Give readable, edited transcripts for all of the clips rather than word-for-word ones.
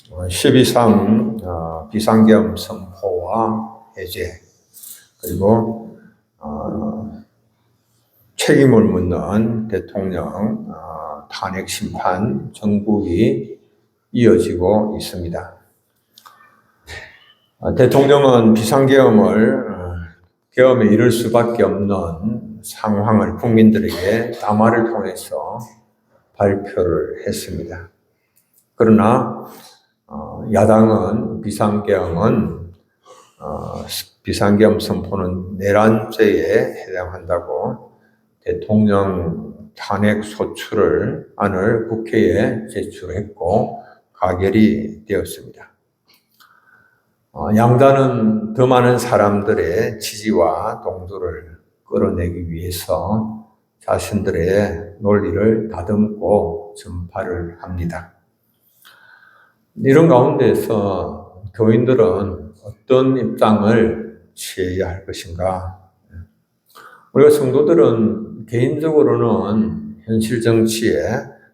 12.3 비상계엄 선포와 해제, 그리고 책임을 묻는 대통령 탄핵 심판 정국이 이어지고 있습니다. 대통령은 비상계엄을 계엄에 이를 수밖에 없는 상황을 국민들에게 담화를 통해서 발표를 했습니다. 그러나 야당은 비상계엄 선포는 내란죄에 해당한다고 대통령 탄핵 안을 국회에 제출했고 가결이 되었습니다. 양단은 더 많은 사람들의 지지와 동조를 끌어내기 위해서 자신들의 논리를 다듬고 전파를 합니다. 이런 가운데서 교인들은 어떤 입장을 취해야 할 것인가? 우리가 성도들은 개인적으로는 현실 정치에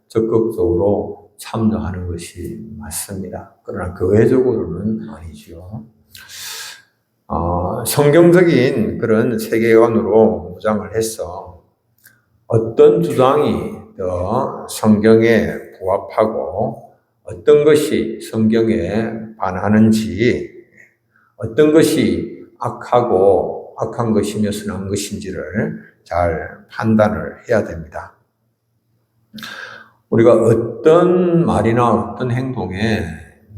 적극적으로 참여하는 것이 맞습니다. 그러나 교회적으로는 아니죠. 성경적인 그런 세계관으로 무장을 해서 어떤 주장이 더 성경에 부합하고 어떤 것이 성경에 반하는지, 어떤 것이 악한 것이며 선한 것인지를 잘 판단을 해야 됩니다. 우리가 어떤 말이나 어떤 행동에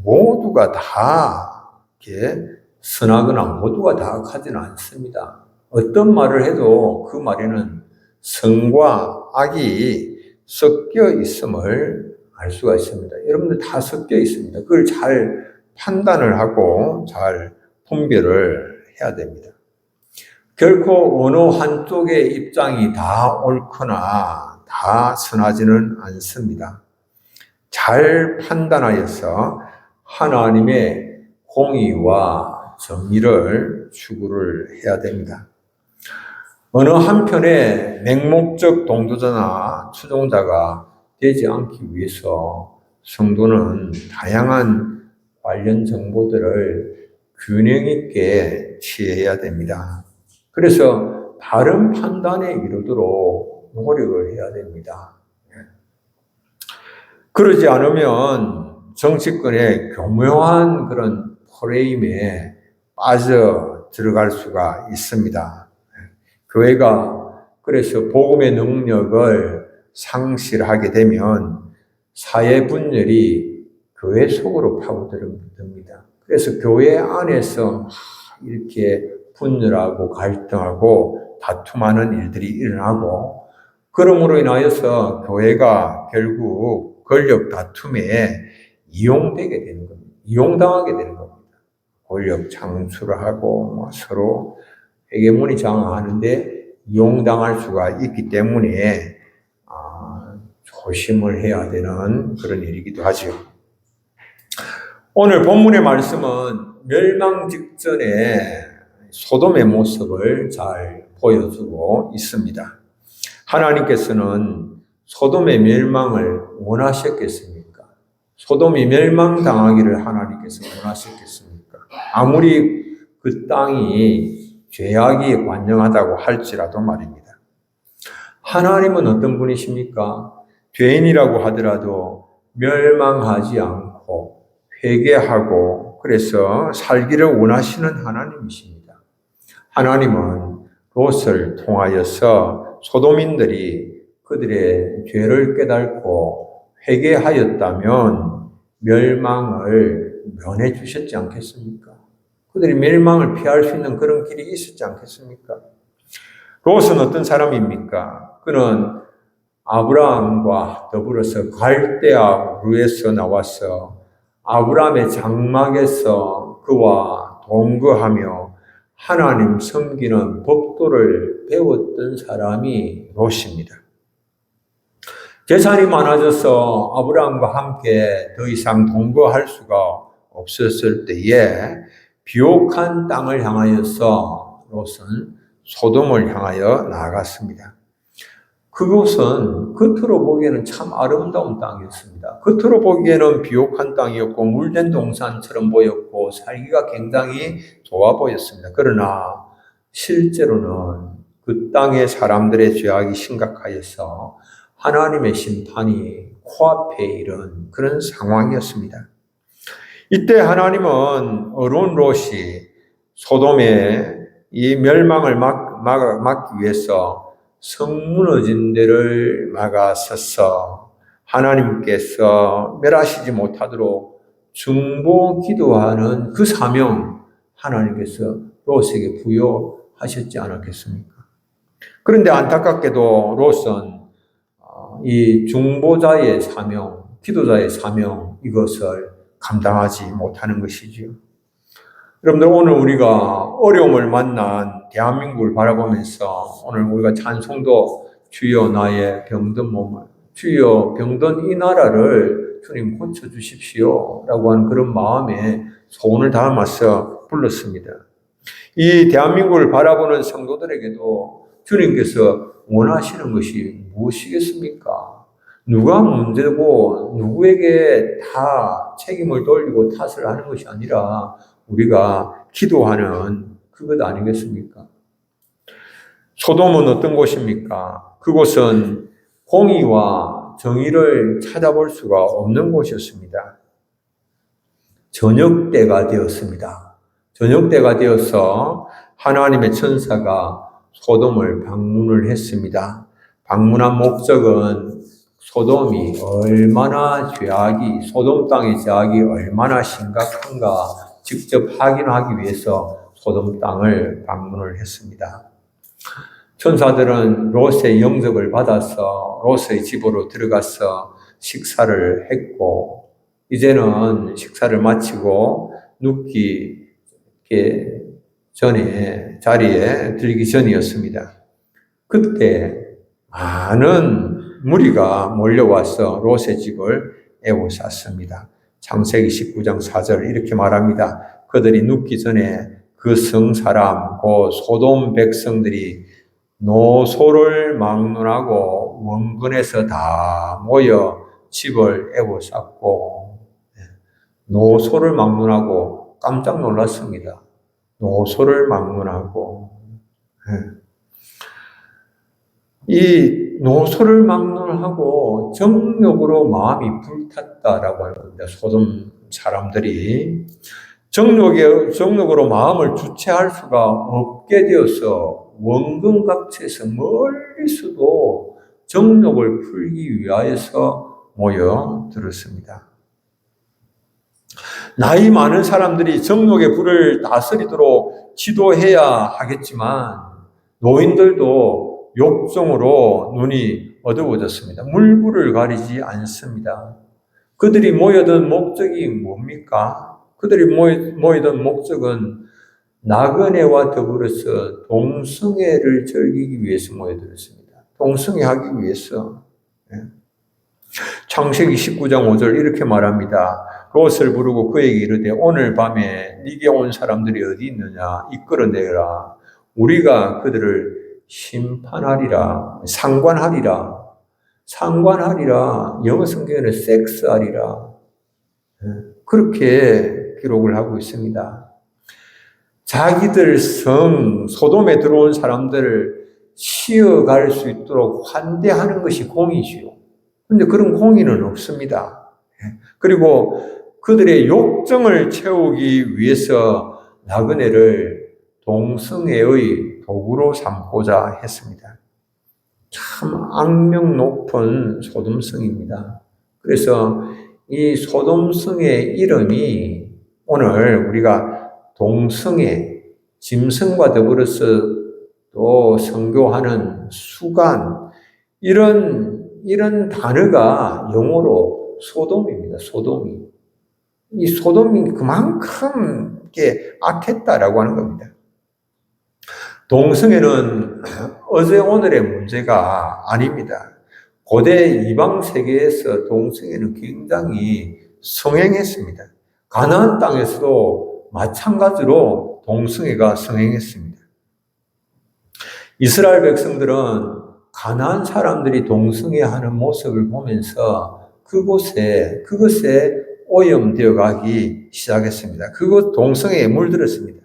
모두가 다 이렇게 선하거나 모두가 다 악하지는 않습니다. 어떤 말을 해도 그 말에는 선과 악이 섞여 있음을 알 수가 있습니다. 여러분들 다 섞여 있습니다. 그걸 잘 판단을 하고 잘 분별을 해야 됩니다. 결코 어느 한쪽의 입장이 다 옳거나 다 선하지는 않습니다. 잘 판단하여서 하나님의 공의와 정의를 추구를 해야 됩니다. 어느 한편의 맹목적 동조자나 추종자가 되지 않기 위해서 성도는 다양한 관련 정보들을 균형 있게 취해야 됩니다. 그래서 바른 판단에 이르도록 노력을 해야 됩니다. 그러지 않으면 정치권의 교묘한 그런 프레임에 빠져 들어갈 수가 있습니다. 교회가 그래서 복음의 능력을 상실하게 되면 사회 분열이 교회 속으로 파고듭니다. 그래서 교회 안에서 이렇게 분열하고 갈등하고 다툼하는 일들이 일어나고, 그러므로 인하여서 교회가 결국 권력 다툼에 이용되게 되는 겁니다. 이용당하게 되는 겁니다. 권력 창출을 하고 서로 헤게모니 장악하는데 이용당할 수가 있기 때문에 조심을 해야 되는 그런 일이기도 하죠. 오늘 본문의 말씀은 멸망 직전에 소돔의 모습을 잘 보여주고 있습니다. 하나님께서는 소돔의 멸망을 원하셨겠습니까? 소돔이 멸망당하기를 하나님께서 원하셨겠습니까? 아무리 그 땅이 죄악이 완영하다고 할지라도 말입니다. 하나님은 어떤 분이십니까? 죄인이라고 하더라도 멸망하지 않고 회개하고 그래서 살기를 원하시는 하나님이십니다. 하나님은 롯을 통하여서 소돔인들이 그들의 죄를 깨닫고 회개하였다면 멸망을 면해 주셨지 않겠습니까? 그들이 멸망을 피할 수 있는 그런 길이 있었지 않겠습니까? 롯은 어떤 사람입니까? 그는 아브라함과 더불어서 갈대아 우르에서 나와서 아브라함의 장막에서 그와 동거하며 하나님 섬기는 법도를 배웠던 사람이 롯입니다. 재산이 많아져서 아브라함과 함께 더 이상 동거할 수가 없었을 때에 비옥한 땅을 향하여서 롯은 소돔을 향하여 나아갔습니다. 그곳은 겉으로 보기에는 참 아름다운 땅이었습니다. 겉으로 보기에는 비옥한 땅이었고 물된 동산처럼 보였고 살기가 굉장히 좋아 보였습니다. 그러나 실제로는 그 땅의 사람들의 죄악이 심각하여서 하나님의 심판이 코앞에 이른 그런 상황이었습니다. 이때 하나님은 어론 롯이 소돔의 이 멸망을 막기 위해서 성 무너진 데를 막아서서 하나님께서 멸하시지 못하도록 중보 기도하는 그 사명 하나님께서 롯에게 부여하셨지 않았겠습니까? 그런데 안타깝게도 롯은 이 중보자의 사명, 기도자의 사명 이것을 감당하지 못하는 것이지요. 여러분들 오늘 우리가 어려움을 만난 대한민국을 바라보면서 오늘 우리가 찬송도 주여 나의 병든 몸을 주여 병든 이 나라를 주님 고쳐주십시오 라고 하는 그런 마음에 소원을 담아서 불렀습니다. 이 대한민국을 바라보는 성도들에게도 주님께서 원하시는 것이 무엇이겠습니까? 누가 문제고 누구에게 다 책임을 돌리고 탓을 하는 것이 아니라 우리가 기도하는 그것 아니겠습니까? 소돔은 어떤 곳입니까? 그곳은 공의와 정의를 찾아볼 수가 없는 곳이었습니다. 저녁 때가 되었습니다. 저녁 때가 되어서 하나님의 천사가 소돔을 방문을 했습니다. 방문한 목적은 소돔이 얼마나 소돔 땅의 죄악이 얼마나 심각한가 직접 확인하기 위해서 소돔 땅을 방문을 했습니다. 천사들은 롯의 영접을 받아서 롯의 집으로 들어가서 식사를 했고, 이제는 식사를 마치고 눕기 전에 자리에 들기 전이었습니다. 그때 많은 무리가 몰려와서 롯의 집을 에워쌌습니다. 창세기 19장 4절 이렇게 말합니다. 그들이 눕기 전에 그 성 사람 곧 소돔 백성들이 노소를 막론하고 원근에서 다 모여 집을 에워쌌고, 노소를 막론하고 깜짝 놀랐습니다. 노소를 막론하고 이 노소를 막론하고 정욕으로 마음이 불탔다라고 하는 겁니다. 소돔 사람들이 정욕으로 마음을 주체할 수가 없게 되어서 원근각지에서 멀리서도 정욕을 풀기 위하여서 모여들었습니다. 나이 많은 사람들이 정욕의 불을 다스리도록 지도해야 하겠지만 노인들도 욕정으로 눈이 어두워졌습니다. 물불을 가리지 않습니다. 그들이 모여든 목적이 뭡니까? 그들이 모이던 목적은 나그네와 더불어서 동성애를 즐기기 위해서 모여들었습니다. 동성애하기 위해서. 창세기 19장 5절 이렇게 말합니다. 롯을 부르고 그에게 이르되 오늘 밤에 네게 온 사람들이 어디 있느냐 이끌어내라. 우리가 그들을 심판하리라. 상관하리라. 영어 성경에는 섹스하리라. 그렇게 기록을 하고 있습니다. 자기들 성 소돔에 들어온 사람들을 치어갈 수 있도록 환대하는 것이 공의지요. 그런데 그런 공의는 없습니다. 그리고 그들의 욕정을 채우기 위해서 나그네를 동성애의 도구로 삼고자 했습니다. 참 악명 높은 소돔성입니다. 그래서 이 소돔성의 이름이 오늘 우리가 동성애, 짐승과 더불어서 또 선교하는 수간 이런 단어가 영어로 소돔입니다. 소돔이. 이 소돔이 그만큼 이렇게 악했다라고 하는 겁니다. 동성애는 어제 오늘의 문제가 아닙니다. 고대 이방 세계에서 동성애는 굉장히 성행했습니다. 가나안 땅에서도 마찬가지로 동성애가 성행했습니다. 이스라엘 백성들은 가난한 사람들이 동성애하는 모습을 보면서 그것에 오염되어 가기 시작했습니다. 그것 동성애에 물들었습니다.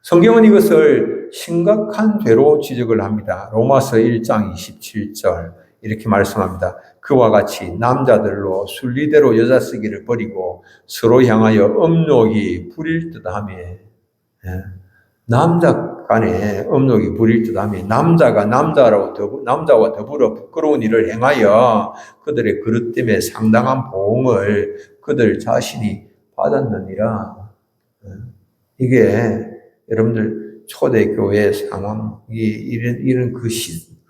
성경은 이것을 심각한 죄로 지적을 합니다. 로마서 1장 27절 이렇게 말씀합니다. 그와 같이 남자들로 순리대로 여자 쓰기를 버리고 서로 향하여 음욕이 부릴 듯하며, 남자 간에 음욕이 부릴 듯하며 남자가 남자와 더불어 부끄러운 일을 행하여 그들의 그릇 때문에 상당한 보응을 그들 자신이 받았느니라. 이게 여러분들 초대교회 상황이 이런 그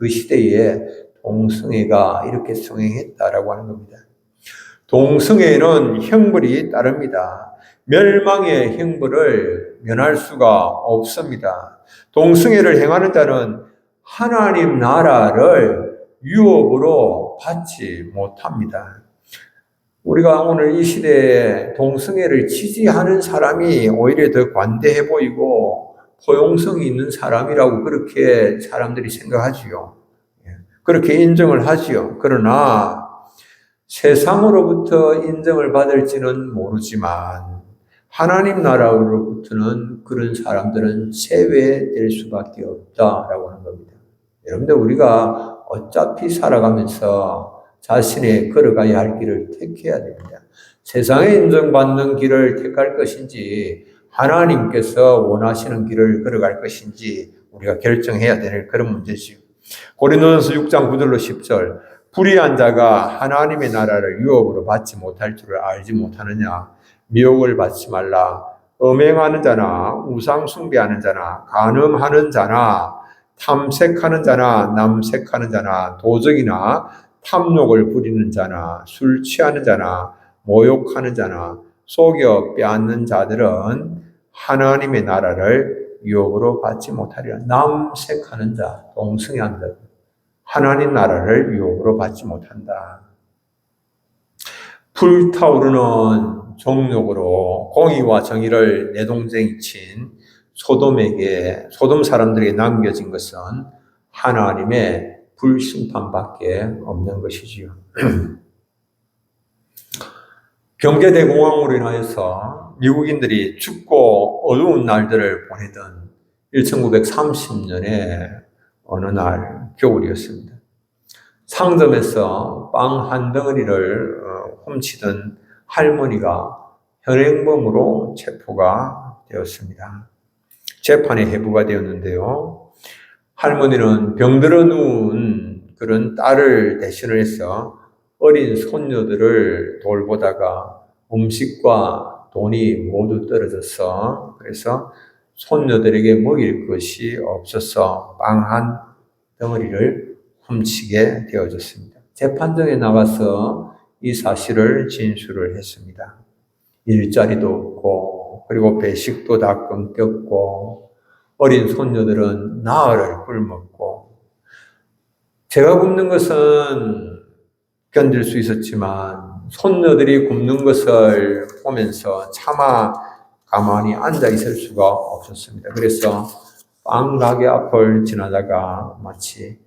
시대에 동성애가 이렇게 성행했다라고 하는 겁니다. 동성애는 형벌이 따릅니다. 멸망의 형벌을 면할 수가 없습니다. 동성애를 행하는 자는 하나님 나라를 유업으로 받지 못합니다. 우리가 오늘 이 시대에 동성애를 지지하는 사람이 오히려 더 관대해 보이고 포용성이 있는 사람이라고 그렇게 사람들이 생각하지요. 그렇게 인정을 하지요. 그러나 세상으로부터 인정을 받을지는 모르지만 하나님 나라로부터는 그런 사람들은 제외될 수밖에 없다라고 하는 겁니다. 여러분들, 우리가 어차피 살아가면서 자신의 걸어가야 할 길을 택해야 됩니다. 세상에 인정받는 길을 택할 것인지 하나님께서 원하시는 길을 걸어갈 것인지 우리가 결정해야 되는 그런 문제지요. 고린도전서 6장 9절로 10절 불의한 자가 하나님의 나라를 유업으로 받지 못할 줄을 알지 못하느냐. 미혹을 받지 말라. 음행하는 자나 우상 숭배하는 자나 간음하는 자나 탐색하는 자나 남색하는 자나 도적이나 탐욕을 부리는 자나 술 취하는 자나 모욕하는 자나 속여 빼앗는 자들은 하나님의 나라를 유업으로 받지 못하리라. 남색하는 자, 동성애하는 자, 하나님 나라를 유업으로 받지 못한다. 불타오르는 정욕으로 공의와 정의를 내동댕이 친 소돔 사람들에게 남겨진 것은 하나님의 불심판밖에 없는 것이지요. 경제대공황으로 인하여서 미국인들이 춥고 어두운 날들을 보내던 1930년에 어느 날 겨울이었습니다. 상점에서 빵 한 덩어리를 훔치던 할머니가 현행범으로 체포가 되었습니다. 재판에 회부가 되었는데요. 할머니는 병들어 누운 그런 딸을 대신을 해서 어린 손녀들을 돌보다가 음식과 돈이 모두 떨어져서 그래서 손녀들에게 먹일 것이 없어서 빵 한 덩어리를 훔치게 되어졌습니다. 재판정에 나가서 이 사실을 진술을 했습니다. 일자리도 없고 그리고 배식도 다 끊겼고 어린 손녀들은 나흘을 굶었고 제가 굶는 것은 견딜 수 있었지만 손녀들이 굶는 것을 보면서 차마 가만히 앉아 있을 수가 없었습니다. 그래서 빵 가게 앞을 지나다가 마치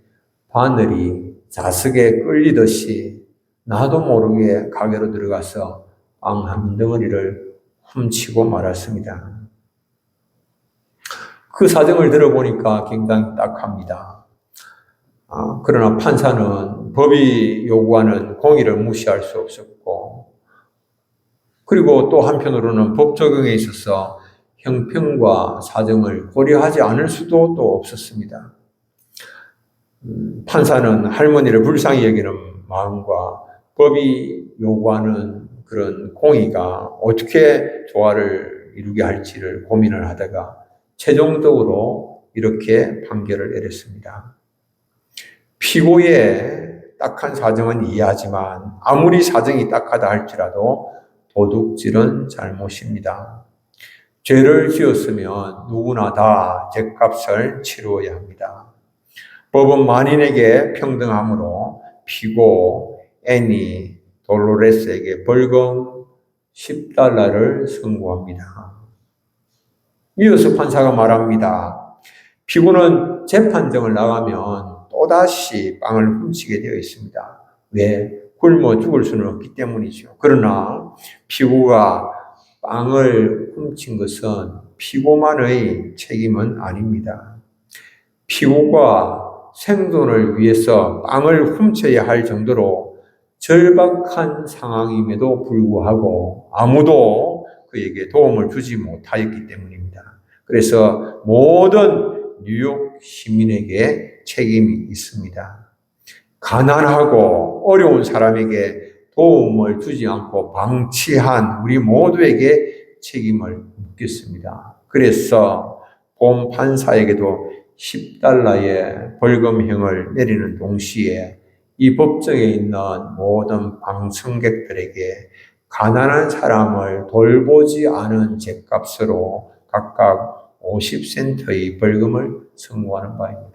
바늘이 자석에 끌리듯이 나도 모르게 가게로 들어가서 빵 한 덩어리를 훔치고 말았습니다. 그 사정을 들어보니까 굉장히 딱합니다. 그러나 판사는 법이 요구하는 공의를 무시할 수 없었고 그리고 또 한편으로는 법 적용에 있어서 형평과 사정을 고려하지 않을 수도 또 없었습니다. 판사는 할머니를 불쌍히 여기는 마음과 법이 요구하는 그런 공의가 어떻게 조화를 이루게 할지를 고민을 하다가 최종적으로 이렇게 판결을 내렸습니다. 피고의 딱한 사정은 이해하지만 아무리 사정이 딱하다 할지라도 도둑질은 잘못입니다. 죄를 지었으면 누구나 다 죗값을 치루어야 합니다. 법은 만인에게 평등하므로 피고 애니 돌로레스에게 벌금 $10를 선고합니다. 이어서 판사가 말합니다. 피고는 재판정을 나가면 또 또다시 빵을 훔치게 되어 있습니다. 왜? 굶어 죽을 수는 없기 때문이죠. 그러나 피고가 빵을 훔친 것은 피고만의 책임은 아닙니다. 피고가 생존을 위해서 빵을 훔쳐야 할 정도로 절박한 상황임에도 불구하고 아무도 그에게 도움을 주지 못하였기 때문입니다. 그래서 모든 뉴욕 시민에게 책임이 있습니다. 가난하고 어려운 사람에게 도움을 주지 않고 방치한 우리 모두에게 책임을 묻겠습니다. 그래서 본 판사에게도 10달러의 벌금형을 내리는 동시에 이 법정에 있는 모든 방청객들에게 가난한 사람을 돌보지 않은 죗값으로 각각 50센트의 벌금을 선고하는 바입니다.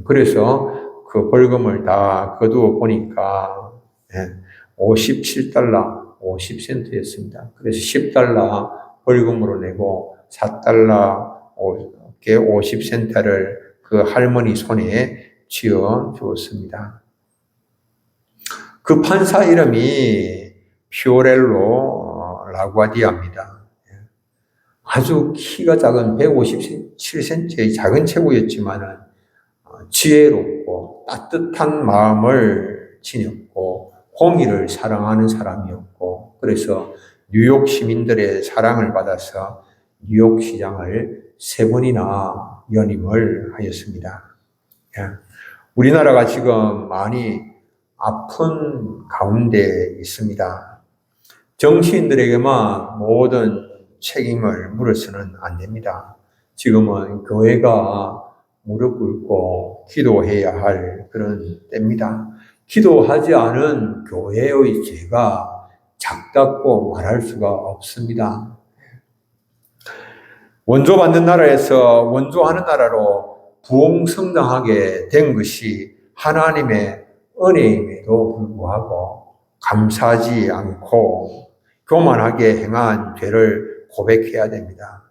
그래서 그 벌금을 다 거두어 보니까 57달러 50센트였습니다. 그래서 10달러 벌금으로 내고 4달러 50센트를 그 할머니 손에 쥐어 주었습니다. 그 판사 이름이 피오렐로 라구아디아입니다. 아주 키가 작은 157cm의 작은 체구였지만 지혜롭고 따뜻한 마음을 지녔고 공의를 사랑하는 사람이었고 그래서 뉴욕 시민들의 사랑을 받아서 뉴욕 시장을 3번이나 연임을 하였습니다. 우리나라가 지금 많이 아픈 가운데 있습니다. 정치인들에게만 모든 책임을 물어서는 안 됩니다. 지금은 교회가 무릎 꿇고 기도해야 할 그런 때입니다. 기도하지 않은 교회의 죄가 작다고 말할 수가 없습니다. 원조받는 나라에서 원조하는 나라로 부흥성장하게 된 것이 하나님의 은혜임에도 불구하고 감사하지 않고 교만하게 행한 죄를 고백해야 됩니다.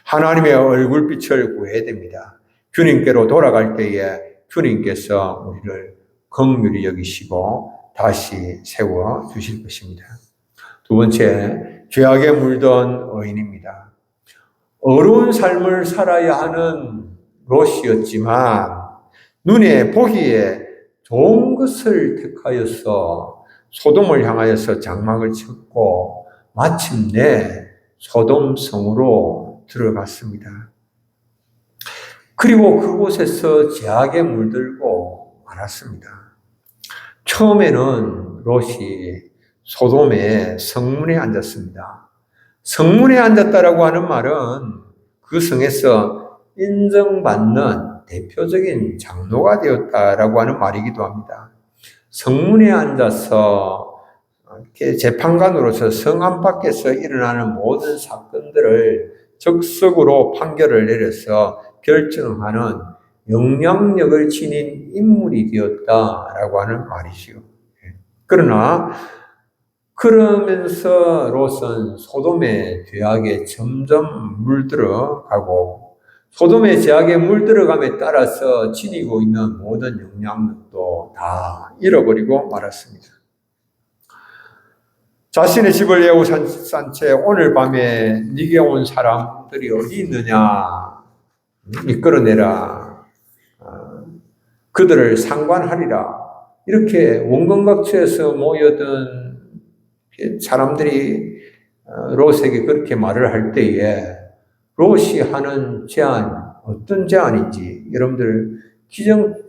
하나님의 얼굴빛을 구해야 됩니다. 주님께로 돌아갈 때에 주님께서 우리를 긍휼히 여기시고 다시 세워 주실 것입니다. 두 번째, 죄악에 물든 의인입니다. 어려운 삶을 살아야 하는 롯이었지만 눈에 보기에 좋은 것을 택하여서 소돔을 향하여서 장막을 쳤고 마침내 소돔 성으로 들어갔습니다. 그리고 그곳에서 죄악에 물들고 말았습니다. 처음에는 롯이 소돔의 성문에 앉았습니다. 성문에 앉았다라고 하는 말은 그 성에서 인정받는 대표적인 장로가 되었다라고 하는 말이기도 합니다. 성문에 앉아서 이렇게 재판관으로서 성 안팎에서 일어나는 모든 사건들을 적석으로 판결을 내려서 결정하는 영향력을 지닌 인물이 되었다라고 하는 말이지요. 그러나 그러면서 롯은 소돔의 죄악에 점점 물들어가고 소돔의 죄악에 물들어감에 따라서 지니고 있는 모든 영향력도 다 잃어버리고 말았습니다. 자신의 집을 내고 산 채 오늘 밤에 네게 온 사람들이 어디 있느냐 이끌어내라. 그들을 상관하리라. 이렇게 원건각처에서 모여든 사람들이 롯에게 그렇게 말을 할 때에 롯이 하는 제안, 어떤 제안인지 여러분들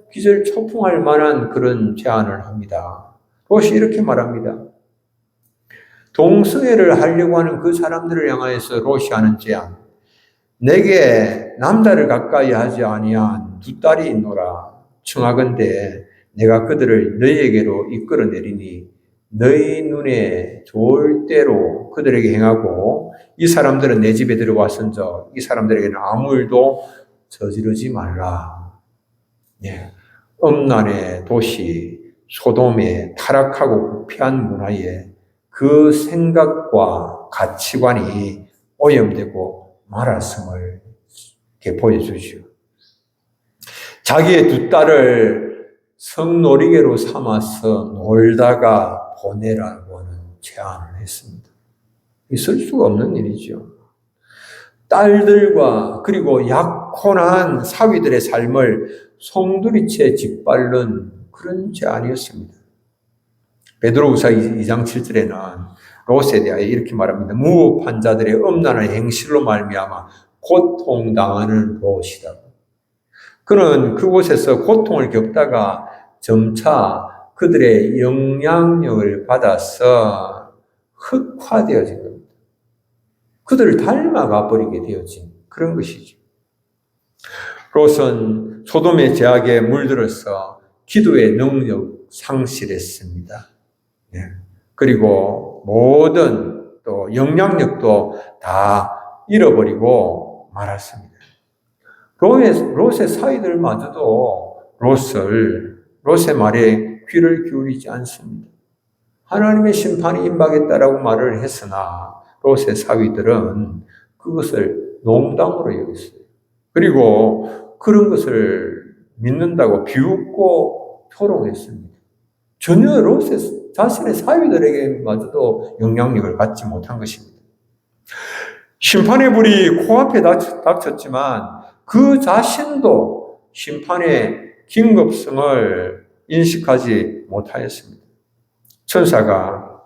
기절초풍할 만한 그런 제안을 합니다. 롯이 이렇게 말합니다. 동성애를 하려고 하는 그 사람들을 향하여서 롯이 하는 제안. 내게 남자를 가까이 하지 아니한 2딸이 있노라. 청하건대 내가 그들을 너희에게로 이끌어내리니 너희 눈에 좋을 대로 그들에게 행하고 이 사람들은 내 집에 들어왔은저 이 사람들에게는 아무 일도 저지르지 말라. 음란의 도시 소돔의 타락하고 부패한 문화에 그 생각과 가치관이 오염되고 말았음을 이렇게 보여주죠. 자기의 두 딸을 성놀이개로 삼아서 놀다가 보내라고 하는 제안을 했습니다. 있을 수가 없는 일이죠. 딸들과 그리고 약혼한 사위들의 삶을 송두리째 짓밟는 그런 제안이었습니다. 베드로후서 2장 7절에는 롯에 대하여 이렇게 말합니다. 무업한 자들의 음란한 행실로 말미암아 고통당하는 롯이다. 그는 그곳에서 고통을 겪다가 점차 그들의 영향력을 받아서 흑화되어진 겁니다. 그들을 닮아가 버리게 되어진 그런 것이죠. 롯은 소돔의 제약에 물들어서 기도의 능력 상실했습니다. 그리고 모든 또 영향력도 다 잃어버리고 말았습니다. 롯의 사이들마저도 롯의 말에 귀를 기울이지 않습니다. 하나님의 심판이 임박했다라고 말을 했으나 롯의 사위들은 그것을 농담으로 여겼어요. 그리고 그런 것을 믿는다고 비웃고 토롱했습니다. 전혀 롯의 자신의 사위들에게마저도 영향력을 받지 못한 것입니다. 심판의 불이 코앞에 닥쳤지만 그 자신도 심판의 긴급성을 인식하지 못하였습니다. 천사가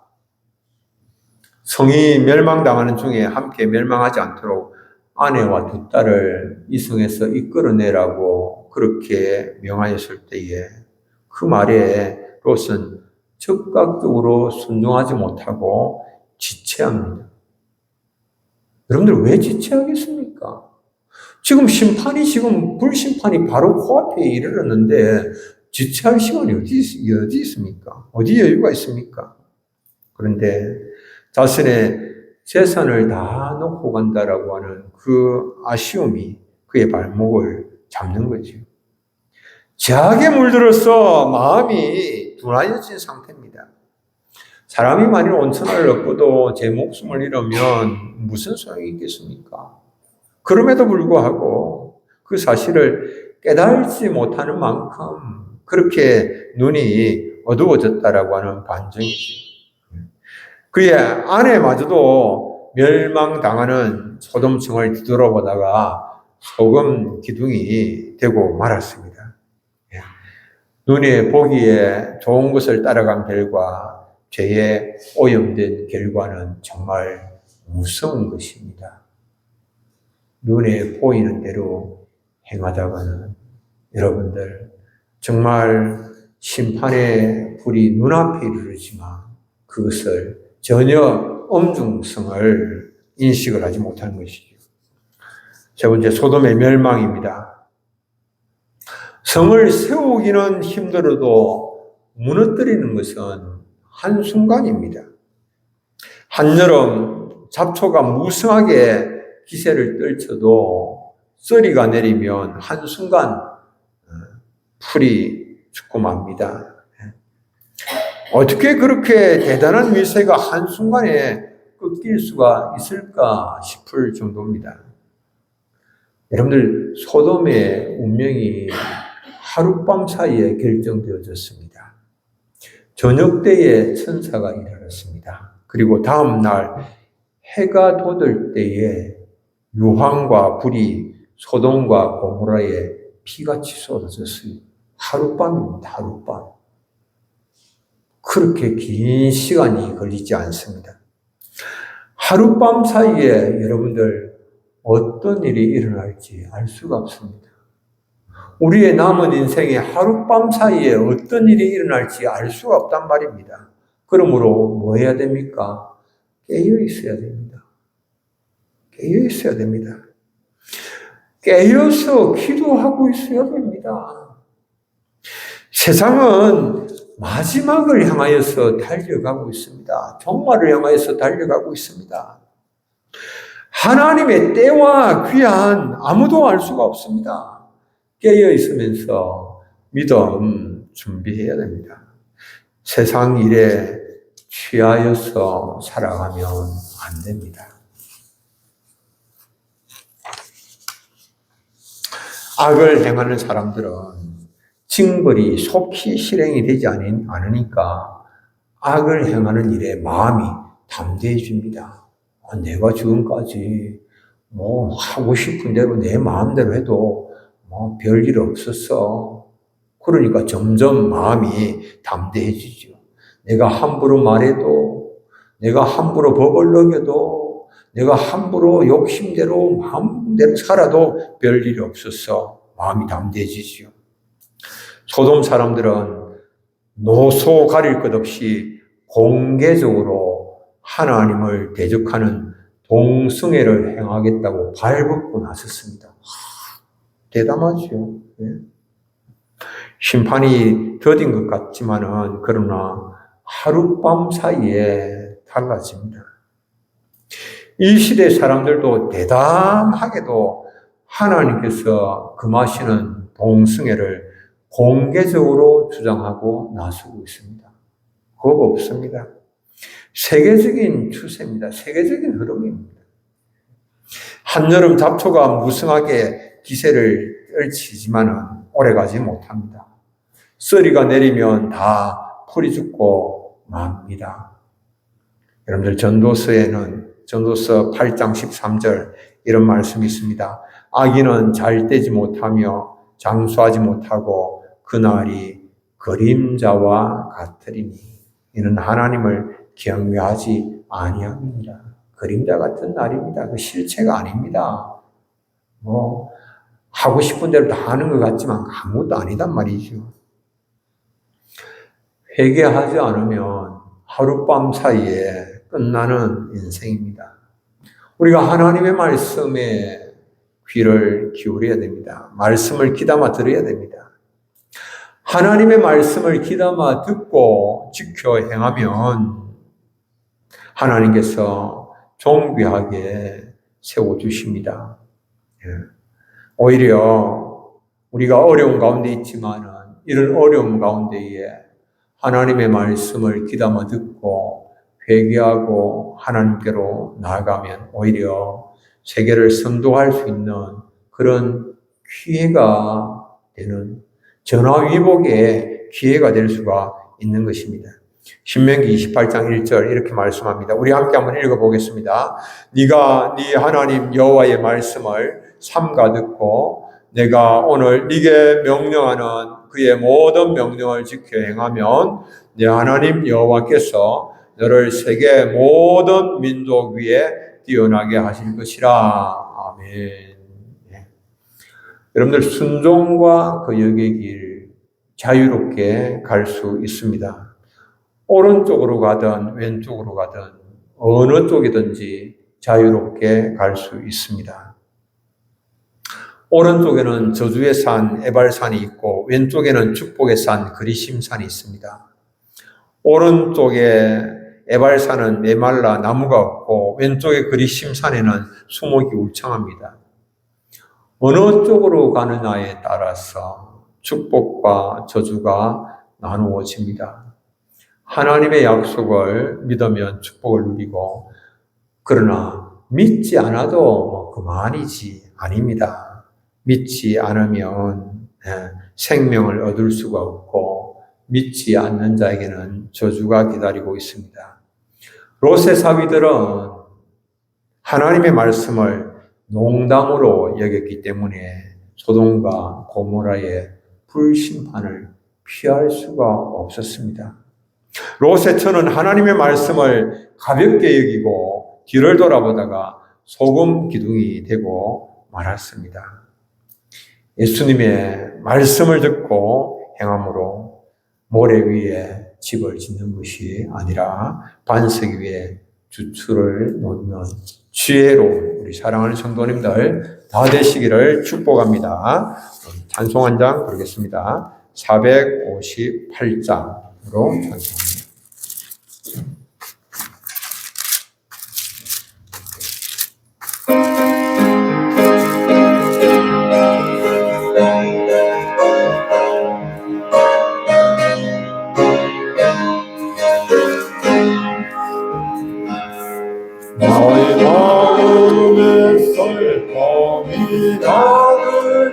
성이 멸망당하는 중에 함께 멸망하지 않도록 아내와 두 딸을 이성에서 이끌어내라고 그렇게 명하였을 때에 그 말에 롯은 즉각적으로 순종하지 못하고 지체합니다. 여러분들 왜 지체하겠습니까? 지금 불심판이 바로 코앞에 이르렀는데 지체할 시간이 어디 있습니까? 어디 여유가 있습니까? 그런데 자신의 재산을 다 놓고 간다라고 하는 그 아쉬움이 그의 발목을 잡는 거죠. 제약에 물들어서 마음이 둔하여진 상태입니다. 사람이 만일 온천을 얻고도 제 목숨을 잃으면 무슨 소용이 있겠습니까? 그럼에도 불구하고 그 사실을 깨달지 못하는 만큼 그렇게 눈이 어두워졌다라고 하는 반증이죠. 그의 아내마저도 멸망당하는 소돔성을 뒤돌아보다가 소금 기둥이 되고 말았습니다. 눈에 보기에 좋은 것을 따라간 결과 죄에 오염된 결과는 정말 무서운 것입니다. 눈에 보이는 대로 행하다가는 여러분들 정말 심판의 불이 눈앞에 이르지만 그것을 전혀 엄중성을 인식을 하지 못하는 것이죠. 세 번째, 소돔의 멸망입니다. 성을 세우기는 힘들어도 무너뜨리는 것은 한순간입니다. 한여름 잡초가 무성하게 기세를 떨쳐도 썰이가 내리면 한순간 풀이 죽고 맙니다. 어떻게 그렇게 대단한 위세가 한순간에 꺾일 수가 있을까 싶을 정도입니다. 여러분들, 소돔의 운명이 하룻밤 사이에 결정되어졌습니다. 저녁 때에 천사가 일어났습니다. 그리고 다음 날 해가 돋을 때에 유황과 불이 소돔과 고모라에 피같이 쏟아졌어요. 하룻밤입니다. 하룻밤. 그렇게 긴 시간이 걸리지 않습니다. 하룻밤 사이에 여러분들 어떤 일이 일어날지 알 수가 없습니다. 우리의 남은 인생에 하룻밤 사이에 어떤 일이 일어날지 알 수가 없단 말입니다. 그러므로 뭐 해야 됩니까? 깨어 있어야 됩니다. 깨어 있어야 됩니다. 깨어서 기도하고 있어야 됩니다. 세상은 마지막을 향하여서 달려가고 있습니다. 종말을 향하여서 달려가고 있습니다. 하나님의 때와 귀한 아무도 알 수가 없습니다. 깨어 있으면서 믿음 준비해야 됩니다. 세상 일에 취하여서 살아가면 안 됩니다. 악을 행하는 사람들은 징벌이 속히 실행이 되지 않으니까 악을 행하는 일에 마음이 담대해집니다. 내가 지금까지 하고 싶은 대로 내 마음대로 해도 별일 없었어. 그러니까 점점 마음이 담대해지죠. 내가 함부로 말해도, 내가 함부로 법을 어겨도, 내가 함부로 욕심대로 마음대로 살아도 별일이 없었어. 마음이 담대해지죠. 소돔 사람들은 노소 가릴 것 없이 공개적으로 하나님을 대적하는 동성애를 행하겠다고 발벗고 나섰습니다. 대담하죠. 심판이 더딘 것 같지만은 그러나 하룻밤 사이에 달라집니다. 이 시대 사람들도 대담하게도 하나님께서 금하시는 동성애를 공개적으로 주장하고 나서고 있습니다. 그거 없습니다. 세계적인 추세입니다. 세계적인 흐름입니다. 한여름 잡초가 무성하게 기세를 떨치지만은 오래가지 못합니다. 쓰리가 내리면 다 풀이 죽고 맙니다. 여러분들 전도서 8장 13절 이런 말씀이 있습니다. 악인은 잘 되지 못하며 장수하지 못하고 그날이 그림자와 같으리니 이는 하나님을 경외하지 아니함이니라. 그림자 같은 날입니다. 그 실체가 아닙니다. 하고 싶은 대로 다 하는 것 같지만 아무것도 아니단 말이죠. 회개하지 않으면 하룻밤 사이에 끝나는 인생입니다. 우리가 하나님의 말씀에 귀를 기울여야 됩니다. 말씀을 귀담아 들어야 됩니다. 하나님의 말씀을 귀담아 듣고 지켜 행하면 하나님께서 존귀하게 세워주십니다. 오히려 우리가 어려운 가운데 있지만은 이런 어려움 가운데에 하나님의 말씀을 귀담아 듣고 회개하고 하나님께로 나아가면 오히려 세계를 선도할 수 있는 그런 기회가 되는 전화위복의 기회가 될 수가 있는 것입니다. 신명기 28장 1절 이렇게 말씀합니다. 우리 함께 한번 읽어보겠습니다. 네가 네 하나님 여호와의 말씀을 삼가 듣고 내가 오늘 네게 명령하는 그의 모든 명령을 지켜 행하면 네 하나님 여호와께서 너를 세계 모든 민족 위에 뛰어나게 하실 것이라. 아멘. 여러분들 순종과 그 역의 길 자유롭게 갈 수 있습니다. 오른쪽으로 가든 왼쪽으로 가든 어느 쪽이든지 자유롭게 갈 수 있습니다. 오른쪽에는 저주의 산 에발산이 있고 왼쪽에는 축복의 산 그리심산이 있습니다. 오른쪽에 에발산은 메말라 나무가 없고 왼쪽에 그리심산에는 수목이 울창합니다. 어느 쪽으로 가느냐에 따라서 축복과 저주가 나누어집니다. 하나님의 약속을 믿으면 축복을 누리고 그러나 믿지 않아도 그만이지 아닙니다. 믿지 않으면 생명을 얻을 수가 없고 믿지 않는 자에게는 저주가 기다리고 있습니다. 롯의 사위들은 하나님의 말씀을 농담으로 여겼기 때문에 소돔과 고모라의 불심판을 피할 수가 없었습니다. 롯의 처는 하나님의 말씀을 가볍게 여기고 뒤를 돌아보다가 소금 기둥이 되고 말았습니다. 예수님의 말씀을 듣고 행함으로 모래 위에 집을 짓는 것이 아니라 반석 위에 주추를 놓는 지혜로운 우리 사랑하는 성도님들 다 되시기를 축복합니다. 찬송 한 장 부르겠습니다. 458장으로 찬송합니다. 나의 마음에 슬픔이 나를